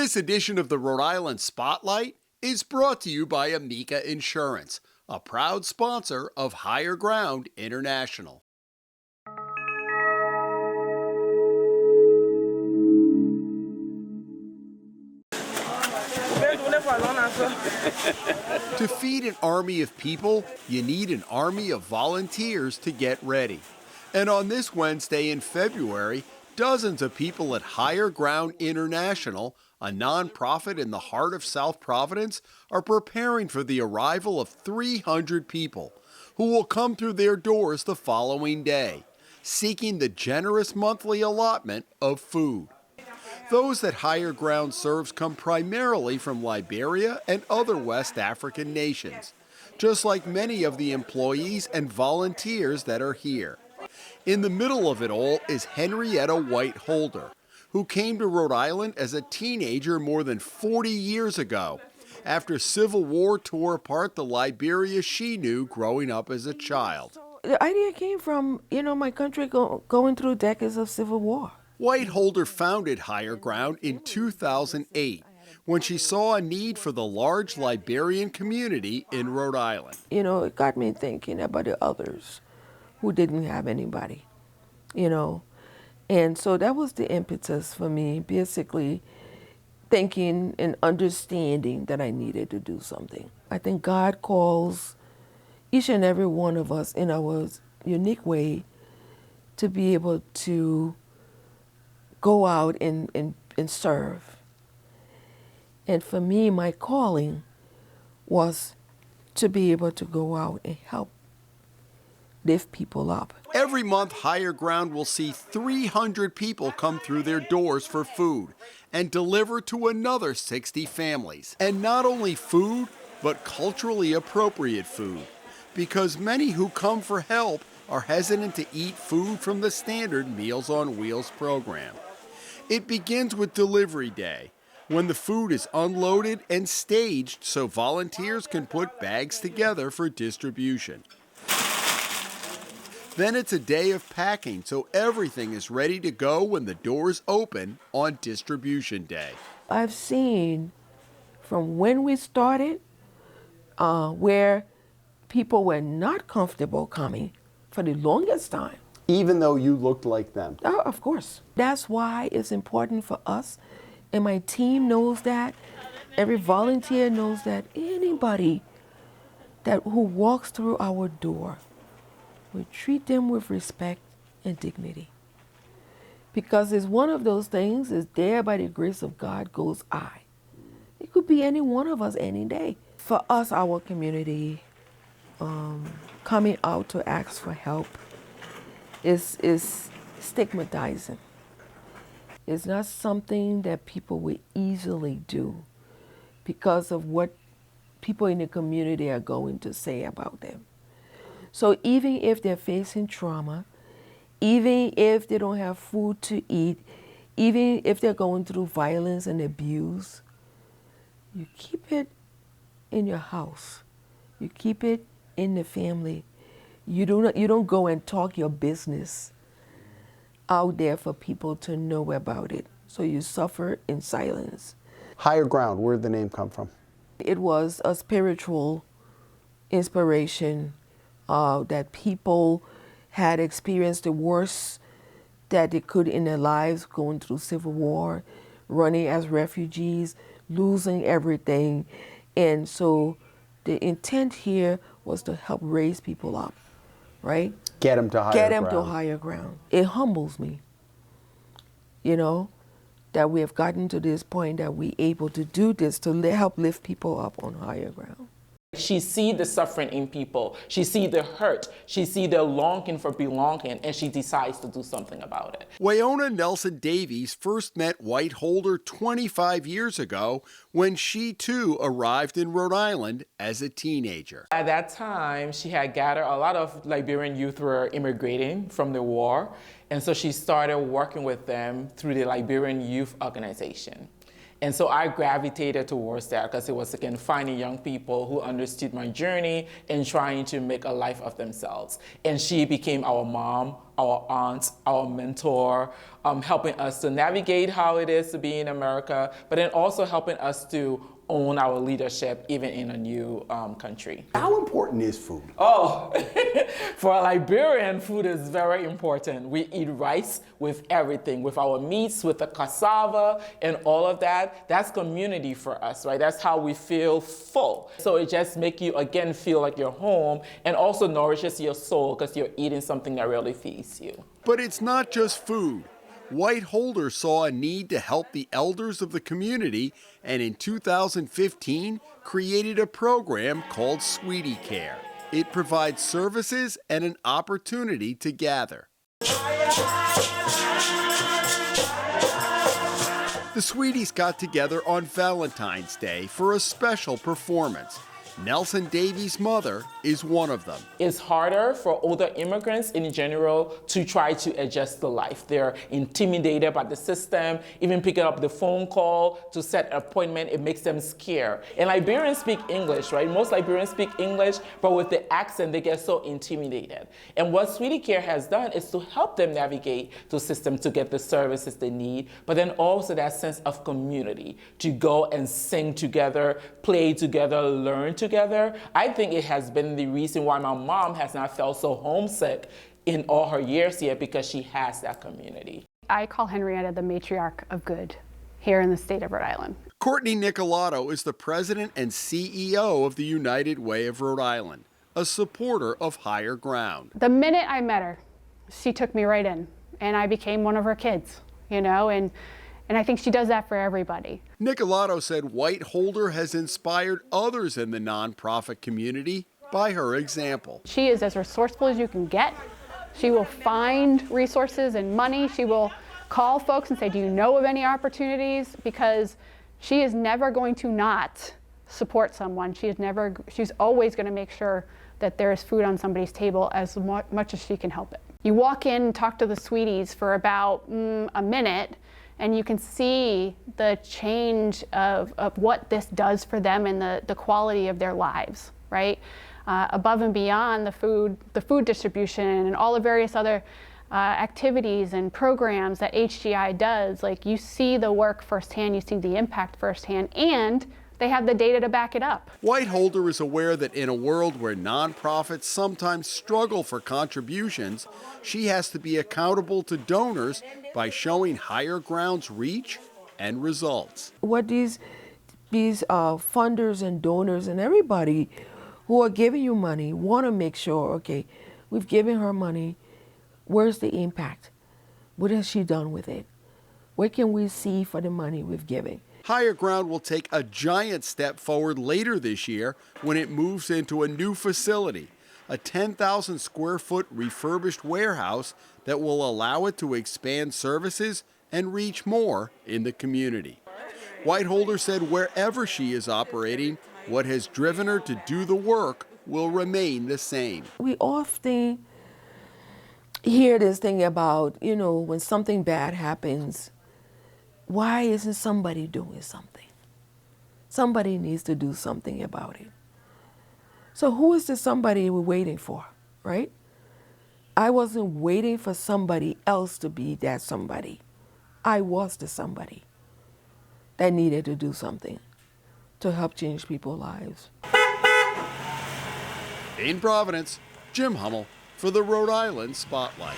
This edition of the Rhode Island Spotlight is brought to you by Amica Insurance, a proud sponsor of Higher Ground International. To feed an army of people, you need an army of volunteers to get ready. And on this Wednesday in February, dozens of people at Higher Ground International, a nonprofit in the heart of South Providence, are preparing for the arrival of 300 people who will come through their doors the following day, seeking the generous monthly allotment of food. Those that Higher Ground serves come primarily from Liberia and other West African nations, just like many of the employees and volunteers that are here. In the middle of it all is Henrietta White Holder, who came to Rhode Island as a teenager more than 40 years ago, after Civil War tore apart the Liberia she knew growing up as a child. The idea came from, my country going through decades of civil war. White Holder founded Higher Ground in 2008 when she saw a need for the large Liberian community in Rhode Island. It got me thinking about the others who didn't have anybody, And so that was the impetus for me, basically thinking and understanding that I needed to do something. I think God calls each and every one of us in our unique way to be able to go out and serve. And for me, my calling was to be able to go out and help lift people up. Every month, Higher Ground will see 300 people come through their doors for food and deliver to another 60 families. And not only food, but culturally appropriate food, because many who come for help are hesitant to eat food from the standard Meals on Wheels program. It begins with Delivery Day, when the food is unloaded and staged so volunteers can put bags together for distribution. Then it's a day of packing, so everything is ready to go when the doors open on Distribution Day. I've seen from when we started where people were not comfortable coming for the longest time. Even though you looked like them? Oh, of course. That's why it's important for us, and my team knows that, every volunteer knows that, anybody who walks through our door, we treat them with respect and dignity. Because it's one of those things, is there by the grace of God goes I. It could be any one of us any day. For us, our community, coming out to ask for help is stigmatizing. It's not something that people will easily do because of what people in the community are going to say about them. So even if they're facing trauma, even if they don't have food to eat, even if they're going through violence and abuse, you keep it in your house. You keep it in the family. You don't go and talk your business out there for people to know about it. So you suffer in silence. Higher Ground, where did the name come from? It was a spiritual inspiration that people had experienced the worst that they could in their lives, going through civil war, running as refugees, losing everything. And so the intent here was to help raise people up, right? Get them to higher ground. It humbles me, that we have gotten to this point that we're able to do this, to help lift people up on higher ground. She see the suffering in people. She see the hurt. She see the longing for belonging, and she decides to do something about it. Wayona Nelson Davies first met White Holder 25 years ago when she too arrived in Rhode Island as a teenager. At that time, she had gathered a lot of Liberian youth were immigrating from the war, and so she started working with them through the Liberian Youth Organization. And so I gravitated towards that because it was, again, finding young people who understood my journey and trying to make a life of themselves. And she became our mom our aunts, our mentor, helping us to navigate how it is to be in America, but then also helping us to own our leadership even in a new country. How important is food? Oh, for a Liberian, food is very important. We eat rice with everything, with our meats, with the cassava and all of that. That's community for us, right? That's how we feel full. So it just makes you, again, feel like you're home and also nourishes your soul because you're eating something that really feeds you. But it's not just food. White Holder saw a need to help the elders of the community and in 2015 created a program called Sweetie Care. It provides services and an opportunity to gather. The Sweeties got together on Valentine's Day for a special performance. Nelson Davies' mother is one of them. It's harder for older immigrants in general to try to adjust to life. They're intimidated by the system, even picking up the phone call to set an appointment, it makes them scared. And Liberians speak English, right? Most Liberians speak English, but with the accent, they get so intimidated. And what Sweetie Care has done is to help them navigate the system to get the services they need, but then also that sense of community, to go and sing together, play together, learn together. I think it has been the reason why my mom has not felt so homesick in all her years here, because she has that community. I call Henrietta the matriarch of good here in the state of Rhode Island. Courtney Nicol is the president and CEO of the United Way of Rhode Island, a supporter of higher ground. The minute I met her, she took me right in, and I became one of her kids, you know, and I think she does that for everybody. Nicol said White Holder has inspired others in the nonprofit community by her example. She is as resourceful as you can get. She will find resources and money. She will call folks and say, do you know of any opportunities? Because she is never going to not support someone. She's always going to make sure that there is food on somebody's table as much as she can help it. You walk in and talk to the Sweeties for about a minute, and you can see the change of what this does for them and the quality of their lives, right? Above and beyond the food distribution and all the various other activities and programs that HGI does, like you see the work firsthand, you see the impact firsthand, and they have the data to back it up. White Holder is aware that in a world where nonprofits sometimes struggle for contributions, she has to be accountable to donors by showing higher ground's reach and results. What these funders and donors and everybody who are giving you money want to make sure, okay, we've given her money, where's the impact? What has she done with it? What can we see for the money we've given? Higher Ground will take a giant step forward later this year when it moves into a new facility, a 10,000 square foot refurbished warehouse that will allow it to expand services and reach more in the community. White Holder said wherever she is operating, what has driven her to do the work will remain the same. We often hear this thing about, you know, when something bad happens, why isn't somebody doing something? Somebody needs to do something about it. So who is the somebody we're waiting for, right? I wasn't waiting for somebody else to be that somebody. I was the somebody that needed to do something to help change people's lives. In Providence, Jim Hummel for the Rhode Island Spotlight.